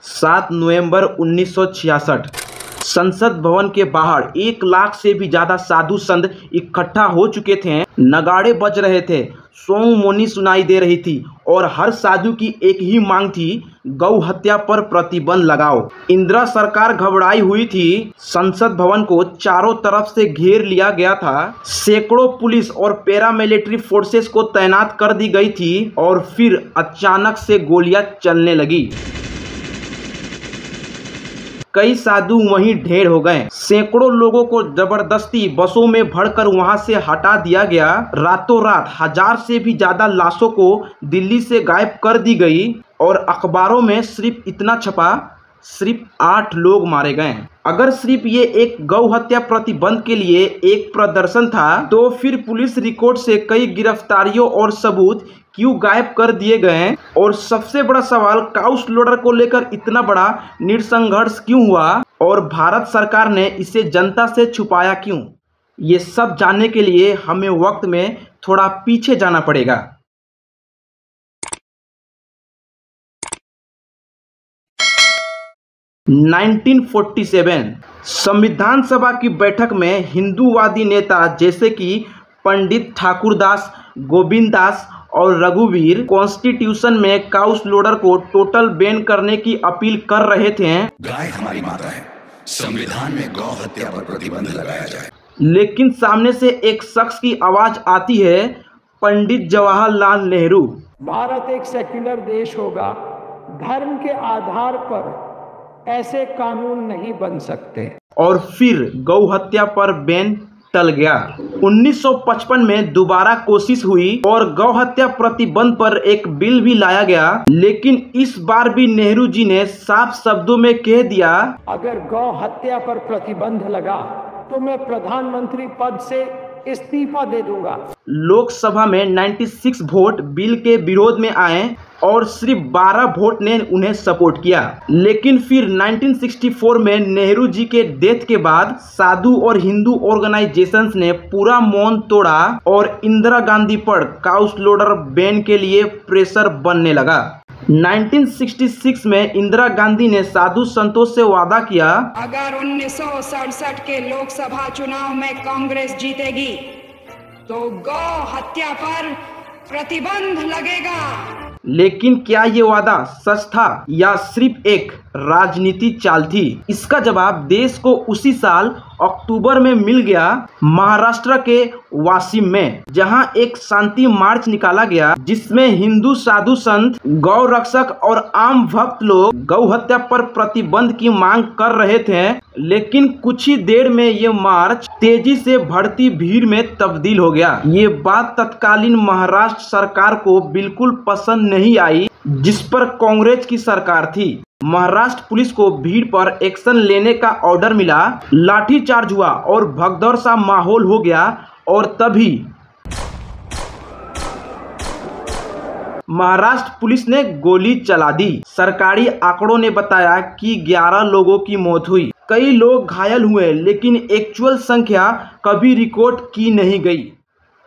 7 नवंबर 1966 संसद भवन के बाहर 1 लाख से भी ज्यादा साधु संत इकट्ठा हो चुके थे। नगाड़े बज रहे थे, सोंग मोनी सुनाई दे रही थी और हर साधु की एक ही मांग थी, गौ हत्या पर प्रतिबंध लगाओ। इंदिरा सरकार घबराई हुई थी। संसद भवन को चारों तरफ से घेर लिया गया था। सैकड़ों पुलिस और पैरामिलिट्री फोर्सेस को तैनात कर दी गई थी और फिर अचानक से गोलियां चलने लगी। कई साधु वहीं ढेर हो गए। सैकड़ों लोगों को जबरदस्ती बसों में भरकर वहां से हटा दिया गया। रातों रात 1000 से भी ज्यादा लाशों को दिल्ली से गायब कर दी गई और अखबारों में सिर्फ इतना छपा, सिर्फ 8 लोग मारे गए। अगर सिर्फ ये एक गौ हत्या प्रतिबंध के लिए एक प्रदर्शन था तो फिर पुलिस रिकॉर्ड से कई गिरफ्तारियों और सबूत क्यों गायब कर दिए गए? और सबसे बड़ा सवाल, काउ स्लॉटर को लेकर इतना बड़ा निरसंघर्ष क्यों हुआ और भारत सरकार ने इसे जनता से छुपाया क्यों? ये सब जानने के लिए हमें वक्त में थोड़ा पीछे जाना पड़ेगा। 1947 संविधान सभा की बैठक में हिंदूवादी नेता जैसे कि पंडित ठाकुरदास, गोविंद दास और रघुवीर कॉन्स्टिट्यूशन में काउ स्लॉटर को टोटल बैन करने की अपील कर रहे थे। गाय हमारी माता है, संविधान में गौ हत्या पर प्रतिबंध लगाया जाए। लेकिन सामने से एक शख्स की आवाज आती है, पंडित जवाहरलाल नेहरू। भारत एक सेक्युलर देश होगा, धर्म के आधार पर ऐसे कानून नहीं बन सकते। और फिर गौ हत्या पर बैन टल गया। 1955 में दोबारा कोशिश हुई और गौ हत्या प्रतिबंध पर एक बिल भी लाया गया, लेकिन इस बार भी नेहरू जी ने साफ शब्दों में कह दिया, अगर गौ हत्या पर प्रतिबंध लगा तो मैं प्रधानमंत्री पद से इस्तीफा दे दूंगा। लोकसभा में 96 वोट बिल के विरोध में आए और सिर्फ 12 वोट ने उन्हें सपोर्ट किया। लेकिन फिर 1964 में नेहरू जी के डेथ के बाद साधु और हिंदू ऑर्गेनाइजेशंस ने पूरा मौन तोड़ा और इंदिरा गांधी पर काउ स्लॉटर बैन के लिए प्रेशर बनने लगा। 1966 में इंदिरा गांधी ने साधु संतों से वादा किया, अगर 1967 के लोकसभा चुनाव में कांग्रेस जीतेगी तो गौ हत्या पर प्रतिबंध लगेगा। लेकिन क्या ये वादा सच था या सिर्फ एक राजनीति चाल थी? इसका जवाब देश को उसी साल अक्टूबर में मिल गया, महाराष्ट्र के वाशिम में, जहां एक शांति मार्च निकाला गया जिसमें हिंदू साधु संत, गौ रक्षक और आम भक्त लोग गौ हत्या पर प्रतिबंध की मांग कर रहे थे। लेकिन कुछ ही देर में ये मार्च तेजी से बढ़ती भीड़ में तब्दील हो गया। ये बात तत्कालीन महाराष्ट्र सरकार को बिल्कुल पसंद नहीं आई, जिस पर कांग्रेस की सरकार थी। महाराष्ट्र पुलिस को भीड़ पर एक्शन लेने का ऑर्डर मिला, लाठीचार्ज हुआ और भगदड़ सा माहौल हो गया। और तभी महाराष्ट्र पुलिस ने गोली चला दी। सरकारी आंकड़ों ने बताया कि 11 लोगों की मौत हुई, कई लोग घायल हुए, लेकिन एक्चुअल संख्या कभी रिकॉर्ड की नहीं गई।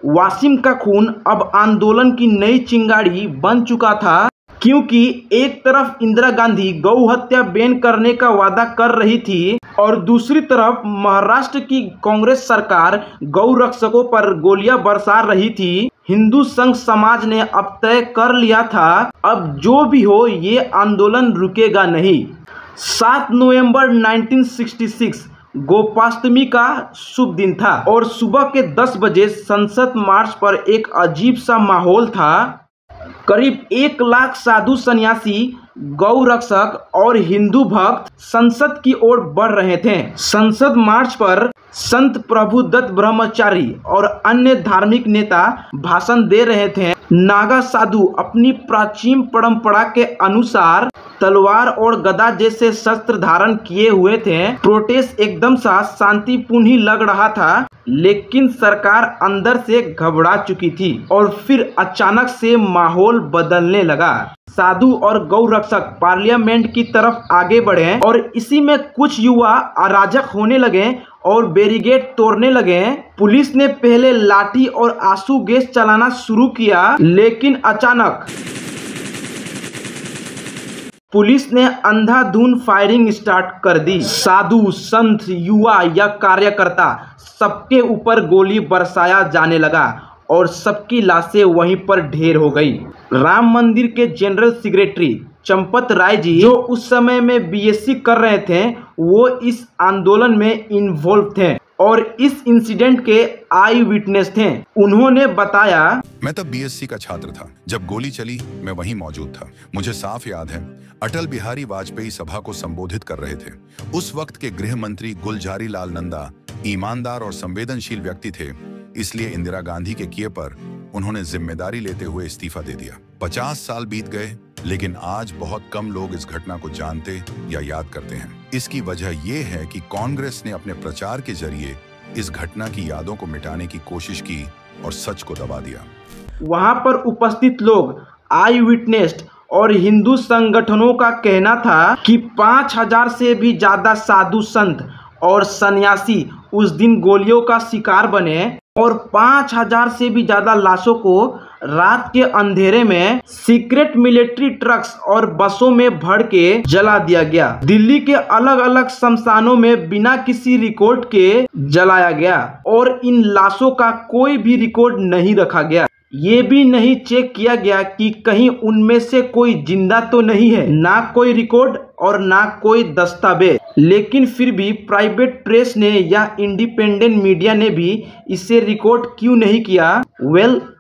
वाशिम का खून अब आंदोलन की नई चिंगारी बन चुका था, क्योंकि एक तरफ इंदिरा गांधी गौ हत्या बैन करने का वादा कर रही थी और दूसरी तरफ महाराष्ट्र की कांग्रेस सरकार गौ रक्षकों पर गोलियां बरसा रही थी। हिंदू संघ समाज ने अब तय कर लिया था, अब जो भी हो ये आंदोलन रुकेगा नहीं। 7 नवंबर 1966 गोपाष्टमी का शुभ दिन था और सुबह के 10 बजे संसद मार्च पर एक अजीब सा माहौल था। करीब 1 लाख साधु सन्यासी, गौ रक्षक और हिंदू भक्त संसद की ओर बढ़ रहे थे। संसद मार्च पर संत प्रभुदत्त ब्रह्मचारी और अन्य धार्मिक नेता भाषण दे रहे थे। नागा साधु अपनी प्राचीन परंपरा के अनुसार तलवार और गदा जैसे शस्त्र धारण किए हुए थे। प्रोटेस्ट एकदम सा शांतिपूर्ण ही लग रहा था, लेकिन सरकार अंदर से घबरा चुकी थी और फिर अचानक से माहौल बदलने लगा। साधु और गौ रक्षक पार्लियामेंट की तरफ आगे बढ़े और इसी में कुछ युवा अराजक होने लगे और बैरिकेड तोड़ने लगे। पुलिस ने पहले लाठी और आंसू गैस चलाना शुरू किया, लेकिन अचानक पुलिस ने अंधाधुंध फायरिंग स्टार्ट कर दी। साधु, संत, युवा या कार्यकर्ता सबके ऊपर गोली बरसाया जाने लगा और सबकी लाशें वहीं पर ढेर हो गई। राम मंदिर के जनरल सेक्रेटरी चंपत राय जी, जो उस समय में बीएससी कर रहे थे, वो इस आंदोलन में इन्वॉल्व थे और इस इंसिडेंट के आई विटनेस थे। उन्होंने बताया, मैं तब बीएससी का छात्र था जब गोली चली, मैं वहीं मौजूद था। मुझे साफ याद है अटल बिहारी वाजपेयी सभा को संबोधित कर रहे थे। उस वक्त के गृह मंत्री गुलजारी लाल नंदा ईमानदार और संवेदनशील व्यक्ति थे, इसलिए इंदिरा गांधी के किए पर उन्होंने जिम्मेदारी लेते हुए इस्तीफा दे दिया। 50 साल बीत गए, लेकिन आज बहुत कम लोग इस घटना को जानते या याद करते हैं। इसकी वजह यह है कि कांग्रेस ने अपने प्रचार के जरिए इस घटना की यादों को मिटाने की कोशिश की और सच को दबा दिया। वहां पर उपस्थित लोग, आई विटनेस और हिंदू संगठनों का कहना था कि 5000 से भी ज्यादा साधु संत और सन्यासी उस दिन गोलियों का शिकार बने और 5000 से भी ज्यादा लाशों को रात के अंधेरे में सीक्रेट मिलिट्री ट्रक्स और बसों में भर के जला दिया गया। दिल्ली के अलग अलग शमशानों में बिना किसी रिकॉर्ड के जलाया गया और इन लाशों का कोई भी रिकॉर्ड नहीं रखा गया। ये भी नहीं चेक किया गया कि कहीं उनमें से कोई जिंदा तो नहीं है, ना कोई रिकॉर्ड और ना कोई दस्तावेज। लेकिन फिर भी प्राइवेट प्रेस ने या इंडिपेंडेंट मीडिया ने भी इसे रिकॉर्ड क्यों नहीं किया?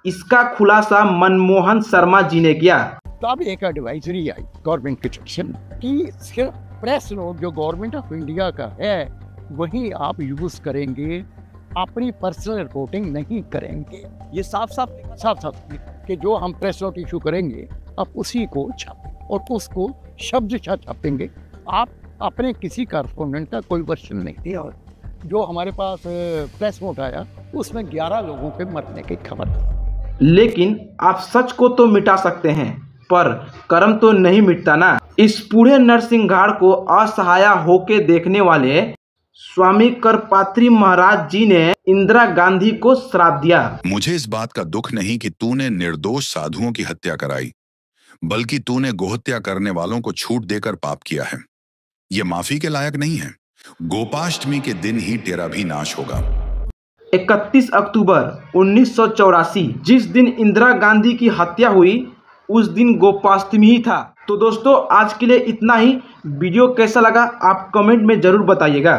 इसका खुलासा मनमोहन शर्मा जी ने किया। तो अब एक एडवाइजरी आई गवर्नमेंट की तरफ से कि सिर्फ प्रेस नोट जो गवर्नमेंट ऑफ इंडिया का है वही आप यूज करेंगे, अपनी पर्सनल रिपोर्टिंग नहीं करेंगे। ये साफ साफ कि जो हम प्रेस नोट इशू करेंगे आप उसी को छापें और उसको शब्द छापेंगे। आप अपने किसी कॉरेस्पोंडेंट का कोई वर्जन नहीं दिया। और जो हमारे पास प्रेस नोट आया उसमें 11 लोगों के मरने की खबर थी। लेकिन आप सच को तो मिटा सकते हैं, पर कर्म तो नहीं मिटता ना। इस पूरे नरसिंहगढ़ को असहाय होके देखने वाले स्वामी करपात्री महाराज जी ने इंदिरा गांधी को श्राप दिया। मुझे इस बात का दुख नहीं कि तूने निर्दोष साधुओं की हत्या कराई, बल्कि तूने गोहत्या करने वालों को छूट देकर पाप किया है। ये माफी के लायक नहीं है। गोपाष्टमी के दिन ही तेरा भी नाश होगा। 31 अक्टूबर 1984 जिस दिन इंदिरा गांधी की हत्या हुई, उस दिन गोपाष्टमी ही था। तो दोस्तों, आज के लिए इतना ही। वीडियो कैसा लगा आप कमेंट में जरूर बताइएगा।